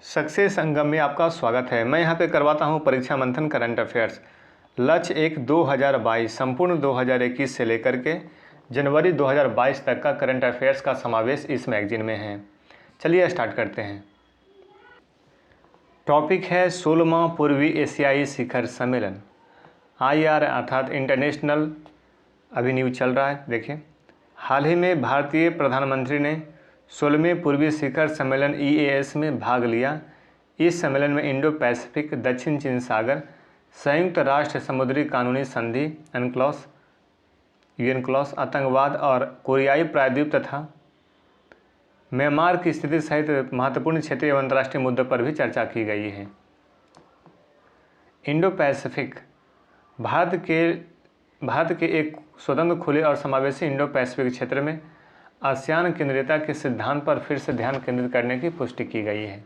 Success संगम में आपका स्वागत है। मैं यहाँ पे करवाता हूँ परीक्षा मंथन करंट अफेयर्स। लक्ष्य 2022 संपूर्ण 2021 से लेकर के जनवरी 2022 तक का करंट अफेयर्स का समावेश इस मैगजीन में है। चलिए स्टार्ट करते हैं। टॉपिक है 16वां पूर्वी एशियाई शिखर सम्मेलन। IR अर्थात इंटरनेशनल अभी न्यूज चल रहा है। देखिए, हाल ही में भारतीय प्रधानमंत्री ने 16वें पूर्वी शिखर सम्मेलन EAS में भाग लिया। इस सम्मेलन में इंडो पैसिफिक, दक्षिण चीन सागर, संयुक्त राष्ट्र समुद्री कानूनी संधि UNCLOS, आतंकवाद और कोरियाई प्रायद्वीप तथा म्यांमार की स्थिति सहित महत्वपूर्ण क्षेत्रीय एवं अंतर्राष्ट्रीय मुद्दों पर भी चर्चा की गई है। इंडो पैसिफिक भारत के एक स्वतंत्र, खुले और समावेशी इंडो पैसिफिक क्षेत्र में आसियान केंद्रीयता के सिद्धांत पर फिर से ध्यान केंद्रित करने की पुष्टि की गई है।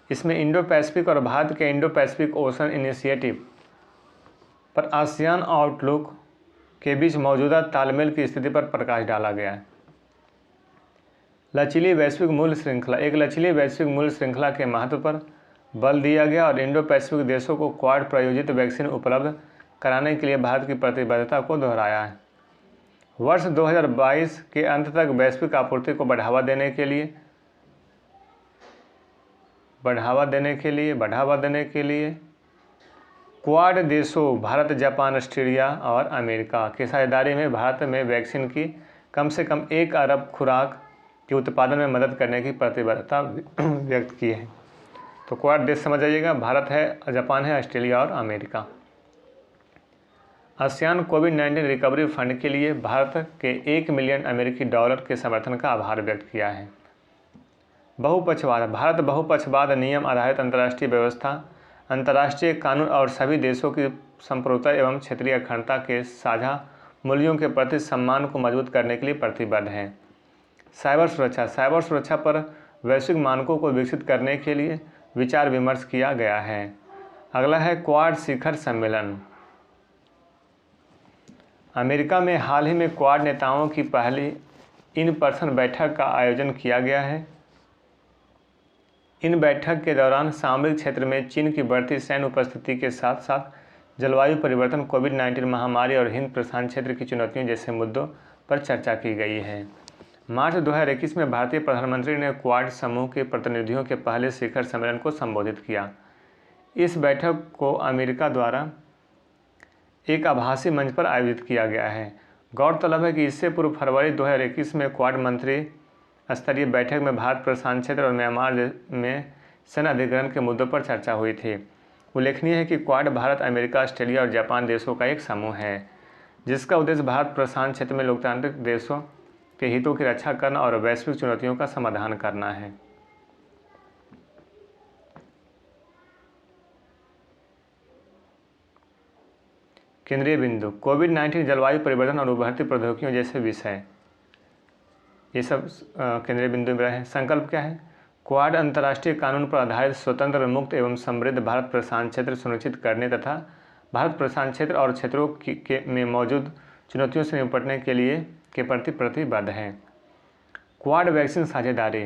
इसमें इंडो पैसिफिक और भारत के इंडो पैसिफिक ओशन इनिशिएटिव पर आसियान आउटलुक के बीच मौजूदा तालमेल की स्थिति पर प्रकाश डाला गया है। लचीली वैश्विक मूल्य श्रृंखला एक लचीली वैश्विक मूल्य श्रृंखला के महत्व पर बल दिया गया और इंडो पैसिफिक देशों को क्वाड प्रायोजित वैक्सीन उपलब्ध कराने के लिए भारत की प्रतिबद्धता को दोहराया है। वर्ष 2022 के अंत तक वैश्विक आपूर्ति को बढ़ावा देने के लिए क्वाड देशों भारत, जापान, ऑस्ट्रेलिया और अमेरिका की साझेदारी में भारत में वैक्सीन की कम से कम 1 अरब खुराक के उत्पादन में मदद करने की प्रतिबद्धता व्यक्त की है। तो क्वाड देश समझ जाइएगा, भारत है, जापान है, ऑस्ट्रेलिया और अमेरिका। आसियान कोविड-19 रिकवरी फंड के लिए भारत के $1 मिलियन अमेरिकी के समर्थन का आभार व्यक्त किया है। बहुपक्षवाद भारत बहुपक्षवाद, नियम आधारित अंतर्राष्ट्रीय व्यवस्था, अंतर्राष्ट्रीय कानून और सभी देशों की संप्रभुता एवं क्षेत्रीय अखंडता के साझा मूल्यों के प्रति सम्मान को मजबूत करने के लिए प्रतिबद्ध है। साइबर सुरक्षा पर वैश्विक मानकों को विकसित करने के लिए विचार विमर्श किया गया है। अगला है क्वाड शिखर सम्मेलन। अमेरिका में हाल ही में क्वाड नेताओं की पहली इन पर्सन बैठक का आयोजन किया गया है। इन बैठक के दौरान सामरिक क्षेत्र में चीन की बढ़ती सैन्य उपस्थिति के साथ साथ जलवायु परिवर्तन, कोविड-19 महामारी और हिंद प्रशांत क्षेत्र की चुनौतियों जैसे मुद्दों पर चर्चा की गई है। मार्च 2021 में भारतीय प्रधानमंत्री ने क्वाड समूह के प्रतिनिधियों के पहले शिखर सम्मेलन को संबोधित किया। इस बैठक को अमेरिका द्वारा एक आभासी मंच पर आयोजित किया गया है। गौरतलब है कि इससे पूर्व फरवरी 2021 में क्वाड मंत्री स्तरीय बैठक में भारत प्रशांत क्षेत्र और म्यांमार में सैन्य अधिग्रहण के मुद्दों पर चर्चा हुई थी। उल्लेखनीय है कि क्वाड भारत, अमेरिका, ऑस्ट्रेलिया और जापान देशों का एक समूह है जिसका उद्देश्य भारत प्रशांत क्षेत्र में लोकतांत्रिक देशों के हितों की रक्षा करना और वैश्विक चुनौतियों का समाधान करना है। केंद्रीय बिंदु कोविड-19, जलवायु परिवर्तन और उभरती प्रौद्योगिकियों जैसे विषय, ये सब केंद्रीय बिंदु में रहे। संकल्प क्या है? क्वाड अंतर्राष्ट्रीय कानून पर आधारित स्वतंत्र, मुक्त एवं समृद्ध भारत प्रशांत क्षेत्र सुनिश्चित करने तथा भारत प्रशांत क्षेत्र और क्षेत्रों में मौजूद चुनौतियों से निपटने के प्रति प्रतिबद्ध है। क्वाड वैक्सीन साझेदारी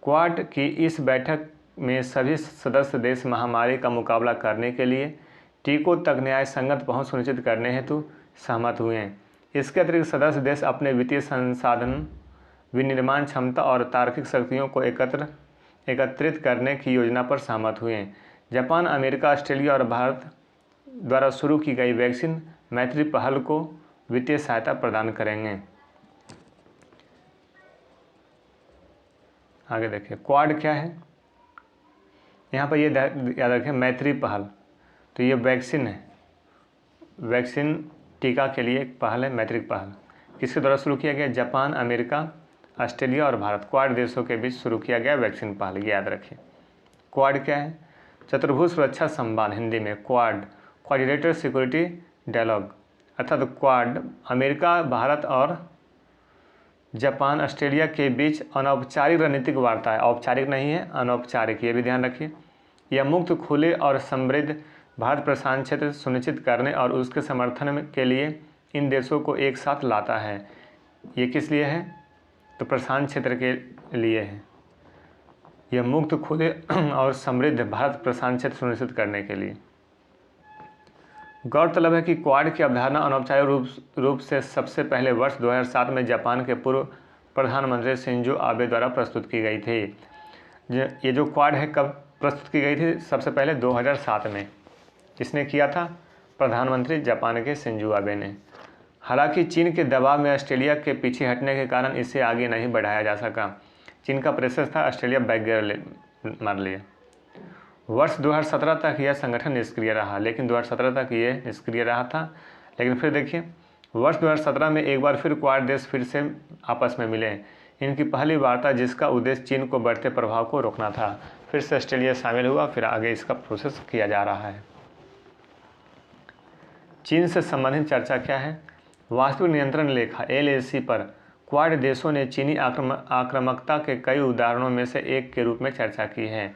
क्वाड की इस बैठक में सभी सदस्य देश महामारी का मुकाबला करने के लिए टीकों तक न्याय संगत पहुँच सुनिश्चित करने हेतु सहमत हुए हैं। इसके अतिरिक्त सदस्य देश अपने वित्तीय संसाधन, विनिर्माण क्षमता और तार्किक शक्तियों को एकत्रित करने की योजना पर सहमत हुए हैं। जापान, अमेरिका, ऑस्ट्रेलिया और भारत द्वारा शुरू की गई वैक्सीन मैत्री पहल को वित्तीय सहायता प्रदान करेंगे। आगे देखिए, क्वाड क्या है? यहाँ पर ये याद रखें, मैत्री पहल, तो ये वैक्सीन है, वैक्सीन टीका के लिए एक पहल है, मैत्रिक पहल। किसके द्वारा शुरू किया गया? जापान, अमेरिका, ऑस्ट्रेलिया और भारत, क्वाड देशों के बीच शुरू किया गया वैक्सीन पहल, ये याद रखिए। क्वाड क्या है? चतुर्भुज सुरक्षा संवाद, हिंदी में क्वाड, क्वाड्रिलेटरल सिक्योरिटी डायलॉग, अर्थात क्वाड अमेरिका, भारत और जापान, ऑस्ट्रेलिया के बीच अनौपचारिक रणनीतिक वार्ता है। औपचारिक नहीं है, अनौपचारिक, ये भी ध्यान रखिए। यह मुक्त, खुले और समृद्ध भारत प्रशांत क्षेत्र सुनिश्चित करने और उसके समर्थन के लिए इन देशों को एक साथ लाता है। ये किस लिए है? तो प्रशांत क्षेत्र के लिए है। यह मुक्त, खुले और समृद्ध भारत प्रशांत क्षेत्र सुनिश्चित करने के लिए। गौरतलब है कि क्वाड की अवधारणा अनौपचारिक रूप से सबसे पहले वर्ष 2007 में जापान के पूर्व प्रधानमंत्री शिंजो आबे द्वारा प्रस्तुत की गई थी। ये जो क्वाड है कब प्रस्तुत की गई थी? सबसे पहले 2007 में। किसने किया था? प्रधानमंत्री जापान के शिंजो आबे ने। हालांकि चीन के दबाव में ऑस्ट्रेलिया के पीछे हटने के कारण इसे आगे नहीं बढ़ाया जा सका। चीन का प्रेशर था, ऑस्ट्रेलिया बैक मार लिया। वर्ष 2017 तक यह संगठन निष्क्रिय रहा, लेकिन 2017 तक ये निष्क्रिय रहा था। लेकिन फिर देखिए, वर्ष 2017 में एक बार फिर क्वाड देश फिर से आपस में मिले। इनकी पहली वार्ता, जिसका उद्देश्य चीन को बढ़ते प्रभाव को रोकना था, फिर से ऑस्ट्रेलिया शामिल हुआ। फिर आगे इसका प्रोसेस किया जा रहा है। चीन से संबंधित चर्चा क्या है? वास्तविक नियंत्रण रेखा LAC पर क्वाड देशों ने चीनी आक्रामकता के कई उदाहरणों में से एक के रूप में चर्चा की है।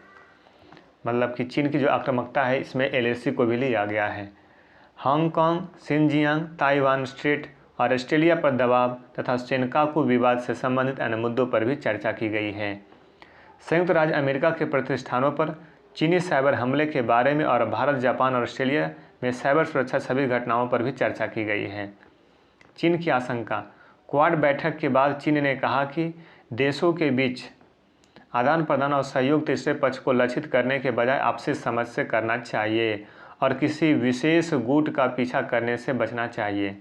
मतलब कि चीन की जो आक्रामकता है, इसमें LAC को भी लिया गया है। हांगकांग, शिनजियांग, ताइवान स्ट्रेट और ऑस्ट्रेलिया पर दबाव तथा सेनकाकू विवाद से संबंधित अन्य मुद्दों पर भी चर्चा की गई है। संयुक्त राज्य अमेरिका के प्रतिष्ठानों पर चीनी साइबर हमले के बारे में और भारत, जापान और ऑस्ट्रेलिया में साइबर सुरक्षा सभी घटनाओं पर भी चर्चा की गई है। चीन की आशंका। क्वाड बैठक के बाद चीन ने कहा कि देशों के बीच आदान प्रदान और सहयोग तीसरे पक्ष को लक्षित करने के बजाय आपसी समझ से करना चाहिए और किसी विशेष गुट का पीछा करने से बचना चाहिए।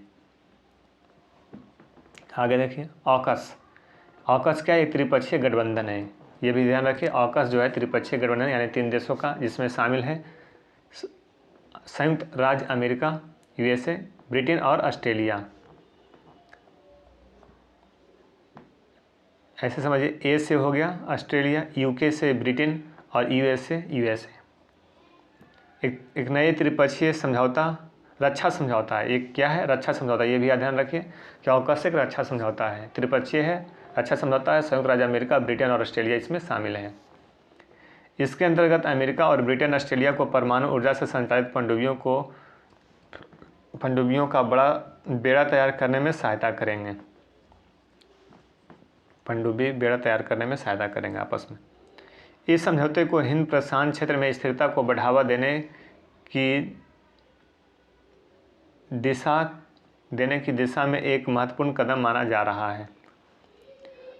आगे देखिए, ऑकस। ऑकस क्या? एक त्रिपक्षीय गठबंधन है। ये भी ध्यान रखिए, ऑकस जो है त्रिपक्षीय गठबंधन, यानी 3 देशों का, जिसमें शामिल है संयुक्त राज्य अमेरिका, USA, ब्रिटेन और ऑस्ट्रेलिया। ऐसे समझिए, A से हो गया ऑस्ट्रेलिया, UK से ब्रिटेन और US से USA। एक नए त्रिपक्षीय समझौता, रक्षा समझौता है। एक क्या है? रक्षा समझौता। ये भी ध्यान रखिए कि ऑकस एक रक्षा समझौता है, त्रिपक्षीय है, रक्षा समझौता है। संयुक्त राज्य अमेरिका, ब्रिटेन और ऑस्ट्रेलिया इसमें शामिल है। इसके अंतर्गत अमेरिका और ब्रिटेन ऑस्ट्रेलिया को परमाणु ऊर्जा से संचालित पनडुब्बियों का बड़ा बेड़ा तैयार करने में सहायता करेंगे। पनडुब्बी बेड़ा तैयार करने में सहायता करेंगे आपस में। इस समझौते को हिंद प्रशांत क्षेत्र में स्थिरता को बढ़ावा देने की दिशा में एक महत्वपूर्ण कदम माना जा रहा है।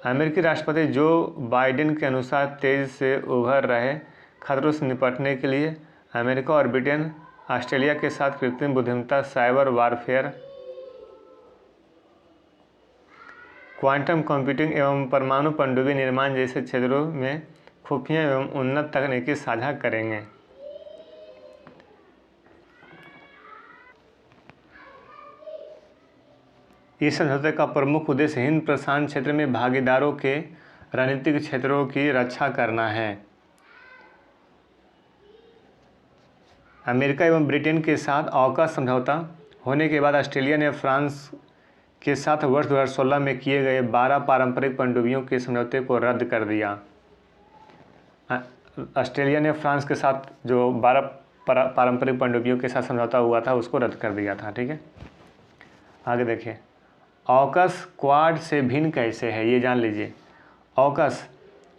अमेरिकी राष्ट्रपति जो बाइडेन के अनुसार तेजी से उभर रहे खतरों से निपटने के लिए अमेरिका और ब्रिटेन ऑस्ट्रेलिया के साथ कृत्रिम बुद्धिमत्ता, साइबर वारफेयर, क्वांटम कंप्यूटिंग एवं परमाणु पनडुब्बी निर्माण जैसे क्षेत्रों में खुफिया एवं उन्नत तकनीकी साझा करेंगे। इस समझौते का प्रमुख उद्देश्य हिंद प्रशांत क्षेत्र में भागीदारों के रणनीतिक क्षेत्रों की रक्षा करना है। अमेरिका एवं ब्रिटेन के साथ ऑकस समझौता होने के बाद ऑस्ट्रेलिया ने फ्रांस के साथ वर्ष 2016 में किए गए 12 पारंपरिक पनडुब्बियों के समझौते को रद्द कर दिया। ऑस्ट्रेलिया ने फ्रांस के साथ जो 12 पारंपरिक पनडुब्बियों के साथ समझौता हुआ था उसको रद्द कर दिया था। ठीक है, आगे देखिए, ऑकस क्वाड से भिन्न कैसे है, ये जान लीजिए। ऑकस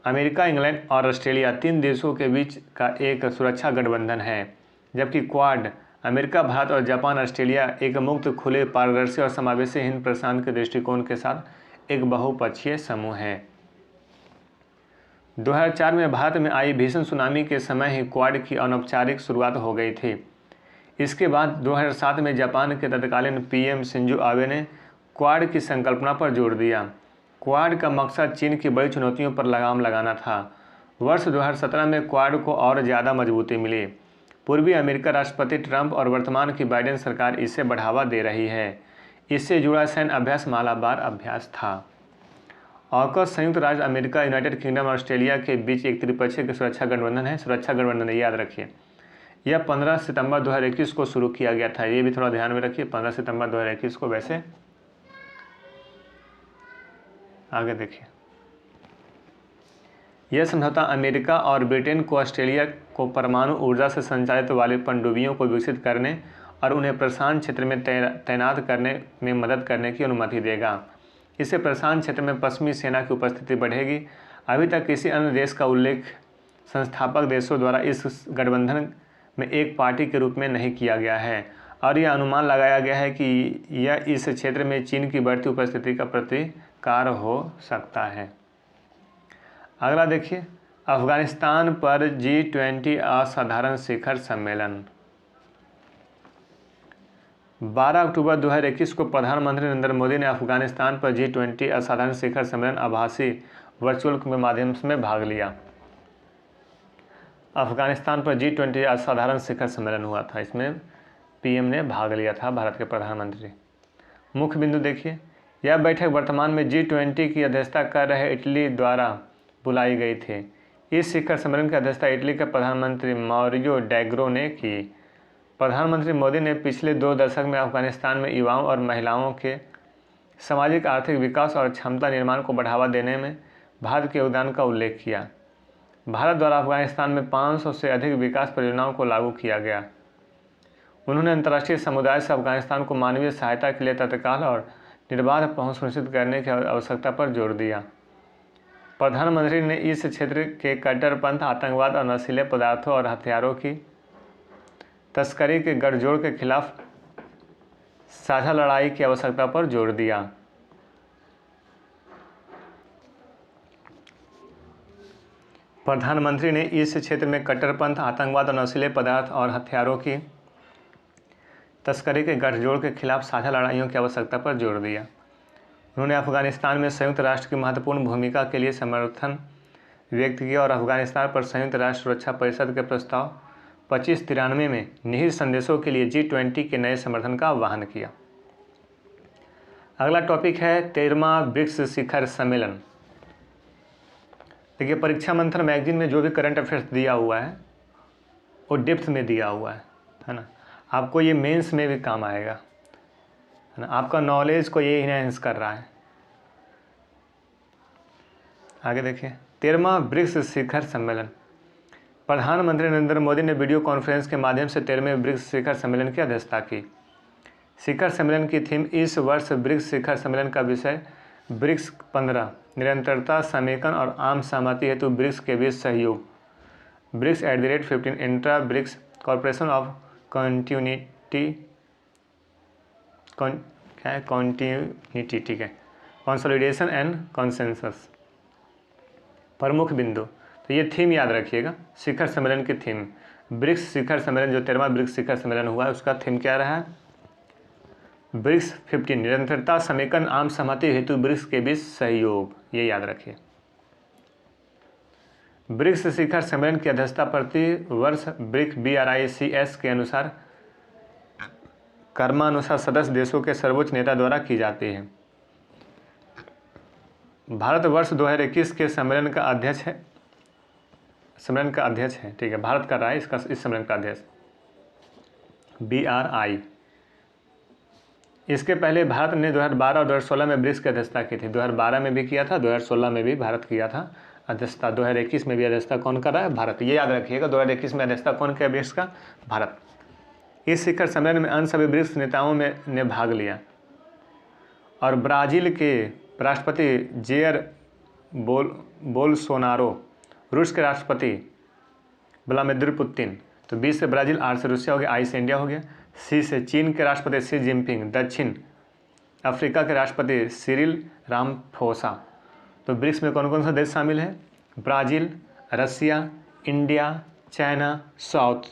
अमेरिका, इंग्लैंड और ऑस्ट्रेलिया 3 देशों के बीच का एक सुरक्षा गठबंधन है, जबकि क्वाड अमेरिका, भारत और जापान, ऑस्ट्रेलिया एक मुक्त, खुले, पारदर्शी और समावेशी हिंद प्रशांत के दृष्टिकोण के साथ एक बहुपक्षीय समूह है। 2004 में भारत में आई भीषण सुनामी के समय ही क्वाड की अनौपचारिक शुरुआत हो गई थी। इसके बाद 2007 में जापान के तत्कालीन PM शिंजो आबे ने क्वाड की संकल्पना पर जोर दिया। क्वाड का मकसद चीन की बड़ी चुनौतियों पर लगाम लगाना था। वर्ष 2017 में क्वाड को और ज़्यादा मजबूती मिली। पूर्वी अमेरिका राष्ट्रपति ट्रंप और वर्तमान की बाइडेन सरकार इसे बढ़ावा दे रही है। इससे जुड़ा सैन्य अभ्यास मालाबार अभ्यास था। ऑकस संयुक्त राज्य अमेरिका, यूनाइटेड किंगडम और ऑस्ट्रेलिया के बीच एक त्रिपक्षीय सुरक्षा गठबंधन है। सुरक्षा गठबंधन याद रखिए, यह 15 सितंबर 2021 को शुरू किया गया था। ये भी थोड़ा ध्यान में रखिए, 15 सितंबर 2021 को। वैसे आगे देखिए, यह समझौता अमेरिका और ब्रिटेन को ऑस्ट्रेलिया को परमाणु ऊर्जा से संचालित वाली पनडुब्बियों को विकसित करने और उन्हें प्रशांत क्षेत्र में तैनात करने में मदद करने की अनुमति देगा। इससे प्रशांत क्षेत्र में पश्चिमी सेना की उपस्थिति बढ़ेगी। अभी तक किसी अन्य देश का उल्लेख संस्थापक देशों द्वारा इस गठबंधन में एक पार्टी के रूप में नहीं किया गया है और यह अनुमान लगाया गया है कि यह इस क्षेत्र में चीन की बढ़ती उपस्थिति का प्रतिकार हो सकता है। अगला देखिए, अफगानिस्तान पर G20 असाधारण शिखर सम्मेलन। 12 अक्टूबर 2021 को प्रधानमंत्री नरेंद्र मोदी ने अफगानिस्तान पर G20 असाधारण शिखर सम्मेलन आभासी वर्चुअल के माध्यम से भाग लिया। अफगानिस्तान पर G20 असाधारण शिखर सम्मेलन हुआ था, इसमें पीएम ने भाग लिया था, भारत के प्रधानमंत्री। मुख्य बिंदु देखिए, यह बैठक वर्तमान में G20 की अध्यक्षता कर रहे इटली द्वारा बुलाई गई थी। इस शिखर सम्मेलन की अध्यक्षता इटली के प्रधानमंत्री मारियो ड्रैगी ने की। प्रधानमंत्री मोदी ने पिछले 2 दशक में अफगानिस्तान में युवाओं और महिलाओं के सामाजिक आर्थिक विकास और क्षमता निर्माण को बढ़ावा देने में भारत के योगदान का उल्लेख किया। भारत द्वारा अफगानिस्तान में 500 से अधिक विकास परियोजनाओं को लागू किया गया। उन्होंने अंतर्राष्ट्रीय समुदाय से अफगानिस्तान को मानवीय सहायता के लिए तत्काल और निर्बाध पहुंच सुनिश्चित करने की आवश्यकता पर जोर दिया। प्रधानमंत्री ने इस क्षेत्र के कट्टरपंथ, आतंकवाद और नशीले पदार्थों और हथियारों की तस्करी के गठजोड़ के खिलाफ साझा लड़ाई की आवश्यकता पर जोर दिया। प्रधानमंत्री ने इस क्षेत्र में कट्टरपंथ, आतंकवाद और नशीले पदार्थ और हथियारों की तस्करी के गठजोड़ के खिलाफ साझा लड़ाइयों की आवश्यकता पर जोर दिया। उन्होंने अफगानिस्तान में संयुक्त राष्ट्र की महत्वपूर्ण भूमिका के लिए समर्थन व्यक्त किया और अफगानिस्तान पर संयुक्त राष्ट्र सुरक्षा परिषद के प्रस्ताव 2593 में निहित संदेशों के लिए G20 के नए समर्थन का आह्वान किया। अगला टॉपिक है 13वां ब्रिक्स शिखर सम्मेलन। देखिए, परीक्षा मंथन मैगजीन में जो भी करंट अफेयर्स दिया हुआ है वो डेप्थ में दिया हुआ है ना। आपको ये मेंस में भी काम आएगा, है ना। आपका नॉलेज को ये इनहेंस कर रहा है। आगे देखिए, 13वां ब्रिक्स शिखर सम्मेलन। प्रधानमंत्री नरेंद्र मोदी ने वीडियो कॉन्फ्रेंस के माध्यम से 13वें ब्रिक्स शिखर सम्मेलन की अध्यक्षता की। शिखर सम्मेलन की थीम इस वर्ष ब्रिक्स शिखर सम्मेलन का विषय ब्रिक्स 15 निरंतरता, समेकन और आम सहमति हेतु ब्रिक्स के बीच सहयोग, BRICS @15 intra BRICS corporation of continuity, ठीक है, कंसोलिडेशन एंड कंसेंसस। प्रमुख बिंदु, तो ये थीम याद रखिएगा, शिखर सम्मेलन की थीम। ब्रिक्स शिखर सम्मेलन, जो 13वां ब्रिक्स शिखर सम्मेलन हुआ है, उसका थीम क्या रहा है? ब्रिक्स 15 निरंतरता, समेकन, आम सहमति हेतु ब्रिक्स के बीच सहयोग, ये याद रखिए। ब्रिक्स शिखर सम्मेलन की अध्यक्षता प्रति वर्ष BRICS के अनुसार क्रमानुसार सदस्य देशों के सर्वोच्च नेता द्वारा की जाती है। भारत वर्ष 2021 के सम्मेलन का अध्यक्ष है, ठीक है, भारत कर रहा है इस सम्मेलन का अध्यक्ष BRI। इसके पहले भारत ने 2012 और 2016 में ब्रिक्स की अध्यक्षता की थी। 2012 में भी किया था, 2016 में भी भारत किया था अध्यक्षता। 2021 में भी अध्यक्षता कौन कर रहा है? भारत। ये याद रखिएगा, 2021 में अध्यक्षता कौन किया ब्रिक्स का? भारत। इस शिखर सम्मेलन में अन्य सभी ब्रिक्स नेताओं ने भाग लिया और ब्राज़ील के राष्ट्रपति जेयर बोल्सोनारो, रूस के राष्ट्रपति व्लादिमीर पुतिन, तो B से ब्राज़ील, R से रूसिया हो गया, I से इंडिया हो गया, C से चीन के राष्ट्रपति शी जिनपिंग, दक्षिण अफ्रीका के राष्ट्रपति सिरिल रामाफोसा। तो ब्रिक्स में कौन कौन सा देश शामिल है? ब्राज़ील, रसिया, इंडिया, चाइना, साउथ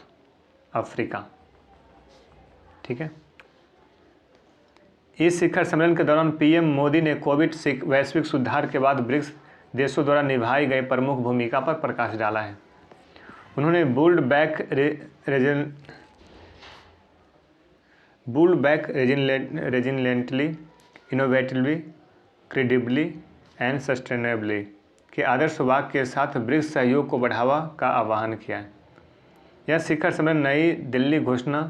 अफ्रीका, ठीक है। इस शिखर सम्मेलन के दौरान पीएम मोदी ने कोविड वैश्विक सुधार के बाद ब्रिक्स देशों द्वारा निभाई गई प्रमुख भूमिका पर प्रकाश डाला है। उन्होंने built back resiliently, innovatively, credibly and sustainably के आदर्श वाक्य के साथ ब्रिक्स सहयोग को बढ़ावा का आह्वान किया है। यह शिखर सम्मेलन नई दिल्ली घोषणा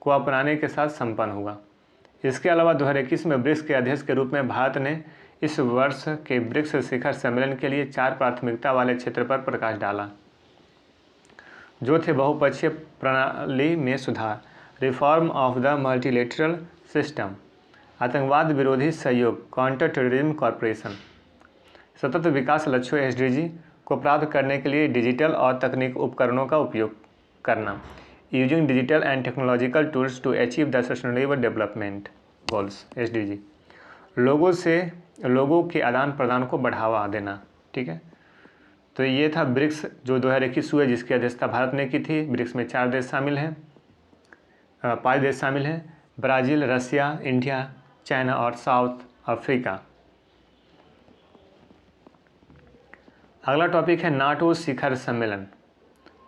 को अपनाने के साथ संपन्न हुआ। इसके अलावा 2021 में ब्रिक्स के अध्यक्ष के रूप में भारत ने इस वर्ष के ब्रिक्स शिखर सम्मेलन के लिए 4 प्राथमिकता वाले क्षेत्र पर प्रकाश डाला, जो थे बहुपक्षीय प्रणाली में सुधार, reform of the multilateral system, आतंकवाद विरोधी सहयोग, काउंटर टेररिज्म कॉर्पोरेशन, सतत विकास लक्ष्यों SDG को प्राप्त करने के लिए डिजिटल और तकनीक उपकरणों का उपयोग करना। Using digital and technological tools to achieve the sustainable development goals SDG। लोगों के आदान प्रदान को बढ़ावा देना। ठीक है, तो ये था ब्रिक्स जो 2021 हुए, जिसकी अध्यक्षता भारत ने की थी। ब्रिक्स में 4 देश शामिल हैं, 5 देश शामिल हैं, ब्राज़ील, रसिया, इंडिया, चाइना और साउथ अफ्रीका। अगला टॉपिक है नाटो शिखर सम्मेलन।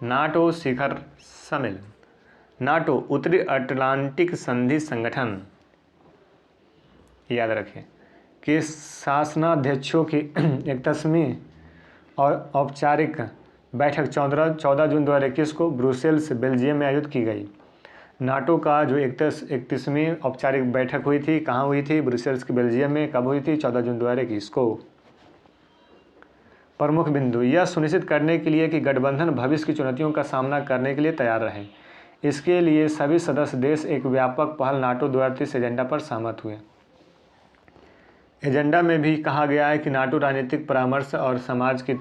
नाटो शिखर सम्मेलन। नाटो उत्तरी अटलांटिक संधि संगठन, याद रखें, कि शासनाध्यक्षों की 31वीं और औपचारिक बैठक 14 जून 2021 को ब्रुसेल्स बेल्जियम में आयोजित की गई। नाटो का जो 31वीं औपचारिक बैठक हुई थी, कहाँ हुई थी? ब्रुसेल्स के बेल्जियम में। कब हुई थी? 14 जून 2021 को। प्रमुख बिंदु, यह सुनिश्चित करने के लिए कि गठबंधन भविष्य की चुनौतियों का सामना करने के लिए तैयार रहे। इसके लिए सभी सदस्य देश एक व्यापक पहल नाटो 2030 एजेंडा पर सहमत हुए। एजेंडा में भी कहा गया है कि नाटो राजनीतिक परामर्श और समाज की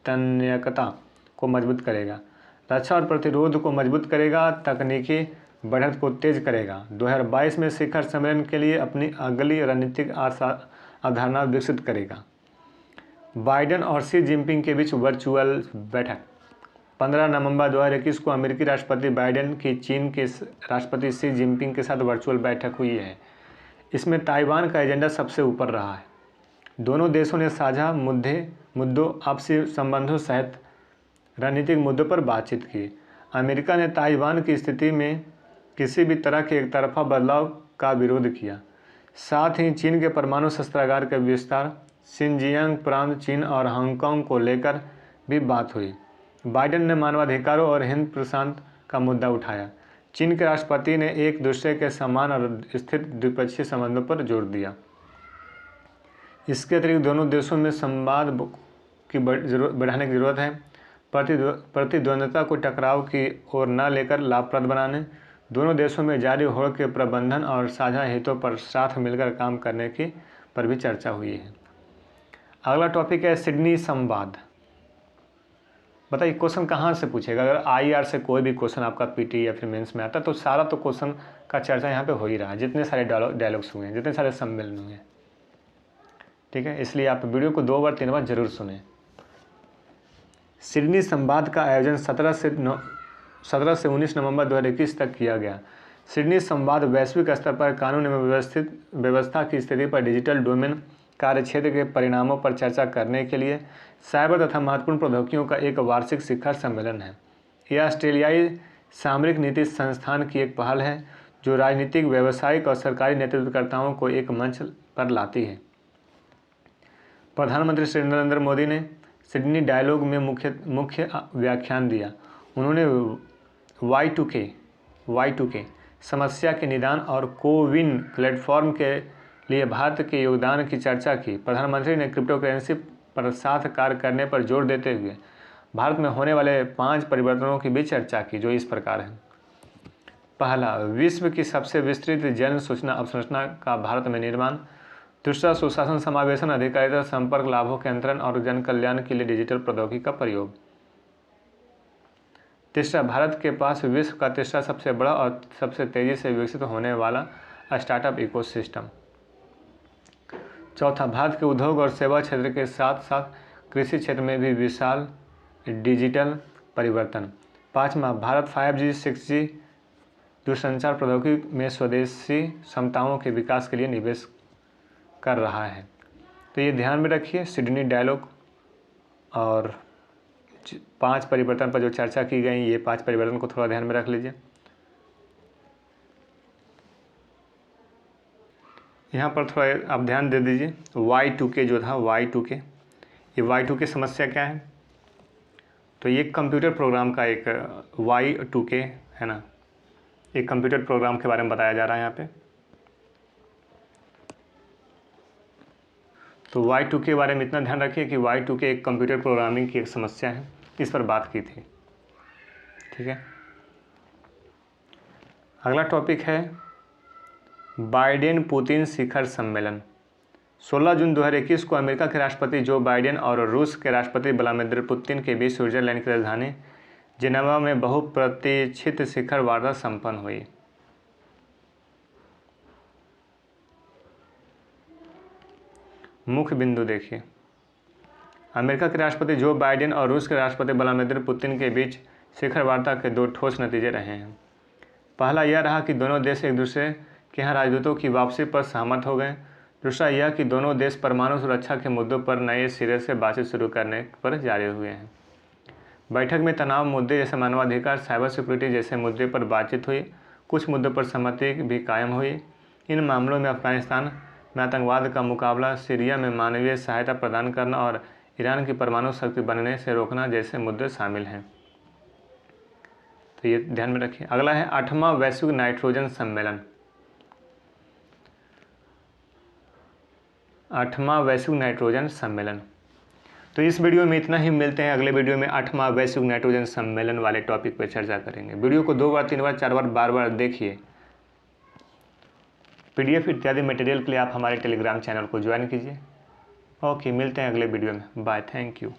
तन्यकता को मजबूत करेगा, रक्षा और प्रतिरोध को मजबूत करेगा, तकनीकी बढ़त को तेज करेगा। 2022 में शिखर सम्मेलन के लिए अपनी अगली रणनीतिक अवधारणा विकसित करेगा। बाइडेन और शी जिनपिंग के बीच वर्चुअल बैठक। 15 नवंबर 2021 को अमेरिकी राष्ट्रपति बाइडेन की चीन के राष्ट्रपति शी जिनपिंग के साथ वर्चुअल बैठक हुई है। इसमें ताइवान का एजेंडा सबसे ऊपर रहा है। दोनों देशों ने साझा मुद्दों, आपसी संबंधों सहित रणनीतिक मुद्दों पर बातचीत की। अमेरिका ने ताइवान की स्थिति में किसी भी तरह के एकतरफा बदलाव का विरोध किया। साथ ही चीन के परमाणु शस्त्रागार के विस्तार, शिनजियांग प्रांत, चीन और हांगकांग को लेकर भी बात हुई। बाइडेन ने मानवाधिकारों और हिंद प्रशांत का मुद्दा उठाया। चीन के राष्ट्रपति ने एक दूसरे के समान और स्थिर द्विपक्षीय संबंधों पर जोर दिया। इसके अतिरिक्त दोनों देशों में संवाद की बढ़ाने की जरूरत है। प्रतिद्वंद्विता को टकराव की ओर न लेकर लाभप्रद बनाने, दोनों देशों में जारी होड़ के प्रबंधन और साझा हितों पर साथ मिलकर काम करने की पर भी चर्चा हुई है। अगला टॉपिक है सिडनी संवाद। बताइए क्वेश्चन कहाँ से पूछेगा? अगर IR से कोई भी क्वेश्चन आपका PT या फिर मेंस में आता है तो सारा तो क्वेश्चन का चर्चा यहाँ पे हो ही रहा है, जितने सारे डायलॉग्स हुए हैं, जितने सारे सम्मेलन हुए हैं। ठीक है, इसलिए आप वीडियो को 2 बार 3 बार जरूर सुने। सिडनी संवाद का आयोजन 17 से 19 नवंबर 2021 तक किया गया। सिडनी संवाद वैश्विक स्तर पर कानून एवं व्यवस्था की स्थिति पर, डिजिटल डोमेन कार्यक्षेत्र के परिणामों पर चर्चा करने के लिए साइबर तथा महत्वपूर्ण प्रौद्योगिकियों का एक वार्षिक शिखर सम्मेलन है। यह ऑस्ट्रेलियाई सामरिक नीति संस्थान की एक पहल है जो राजनीतिक, व्यावसायिक और सरकारी नेतृत्वकर्ताओं को एक मंच पर लाती है। प्रधानमंत्री श्री नरेंद्र मोदी ने सिडनी डायलॉग में मुख्य व्याख्यान दिया। उन्होंने Y2K समस्या के निदान और कोविन प्लेटफॉर्म के लिए भारत के योगदान की चर्चा की। प्रधानमंत्री ने क्रिप्टो करेंसी पर साथ कार्य करने पर जोर देते हुए भारत में होने वाले 5 परिवर्तनों की भी चर्चा की, जो इस प्रकार हैं। पहला, विश्व की सबसे विस्तृत जन सूचना अवसंरचना का भारत में निर्माण। दूसरा, सुशासन, समावेशन, अधिकारिता, संपर्क, लाभों के अंतरण और जन कल्याण के लिए डिजिटल प्रौद्योगिकी का प्रयोग। तीसरा, भारत के पास विश्व का तीसरा सबसे बड़ा और सबसे तेजी से विकसित होने वाला स्टार्टअप इकोसिस्टम। चौथा, भारत के उद्योग और सेवा क्षेत्र के साथ साथ कृषि क्षेत्र में भी विशाल डिजिटल परिवर्तन। पाँचवा, भारत 5G, 6G दूरसंचार प्रौद्योगिकी में स्वदेशी क्षमताओं के विकास के लिए निवेश कर रहा है। तो ये ध्यान में रखिए, सिडनी डायलॉग और 5 परिवर्तन पर जो चर्चा की गई, ये 5 परिवर्तन को थोड़ा ध्यान में रख लीजिए। यहाँ पर थोड़ा आप ध्यान दे दीजिए। Y2K जो था, Y2K, ये Y2K समस्या क्या है? तो ये कंप्यूटर प्रोग्राम का एक Y2K है ना, एक कंप्यूटर प्रोग्राम के बारे में बताया जा रहा है यहाँ पे। तो Y2K के बारे में इतना ध्यान रखिए कि Y2K एक कंप्यूटर प्रोग्रामिंग की एक समस्या है, इस पर बात की थी। ठीक है, अगला टॉपिक है बाइडेन पुतिन शिखर सम्मेलन। 16 जून 2021 को अमेरिका के राष्ट्रपति जो बाइडेन और रूस के राष्ट्रपति व्लादिमीर पुतिन के बीच स्विट्जरलैंड की राजधानी जिनेवा में बहुप्रतीक्षित शिखर वार्ता संपन्न हुई। मुख्य बिंदु देखिए, अमेरिका के राष्ट्रपति जो बाइडेन और रूस के राष्ट्रपति व्लादिमीर पुतिन के बीच शिखर वार्ता के 2 ठोस नतीजे रहे हैं। पहला यह रहा कि दोनों देश एक दूसरे के यहाँ राजदूतों की वापसी पर सहमत हो गए। दूसरा यह कि दोनों देश परमाणु सुरक्षा के मुद्दों पर नए सिरे से बातचीत शुरू करने पर जारी हुए हैं। बैठक में तनाव मुद्दे जैसे मानवाधिकार, साइबर सिक्योरिटी जैसे मुद्दे पर बातचीत हुई। कुछ मुद्दों पर सहमति भी कायम हुई। इन मामलों में अफगानिस्तान में आतंकवाद का मुकाबला, सीरिया में मानवीय सहायता प्रदान करना और ईरान की परमाणु शक्ति बनने से रोकना जैसे मुद्दे शामिल हैं। तो ये ध्यान में रखिए। अगला है 8वां वैश्विक नाइट्रोजन सम्मेलन। 8वां वैश्विक नाइट्रोजन सम्मेलन। तो इस वीडियो में इतना ही। मिलते हैं अगले वीडियो में 8वां वैश्विक नाइट्रोजन सम्मेलन वाले टॉपिक पर चर्चा करेंगे। वीडियो को 2 बार, 3 बार, 4 बार, बार देखिए। PDF इत्यादि मटेरियल के लिए आप हमारे टेलीग्राम चैनल को ज्वाइन कीजिए। ओके, मिलते हैं अगले वीडियो में। Bye, thank you.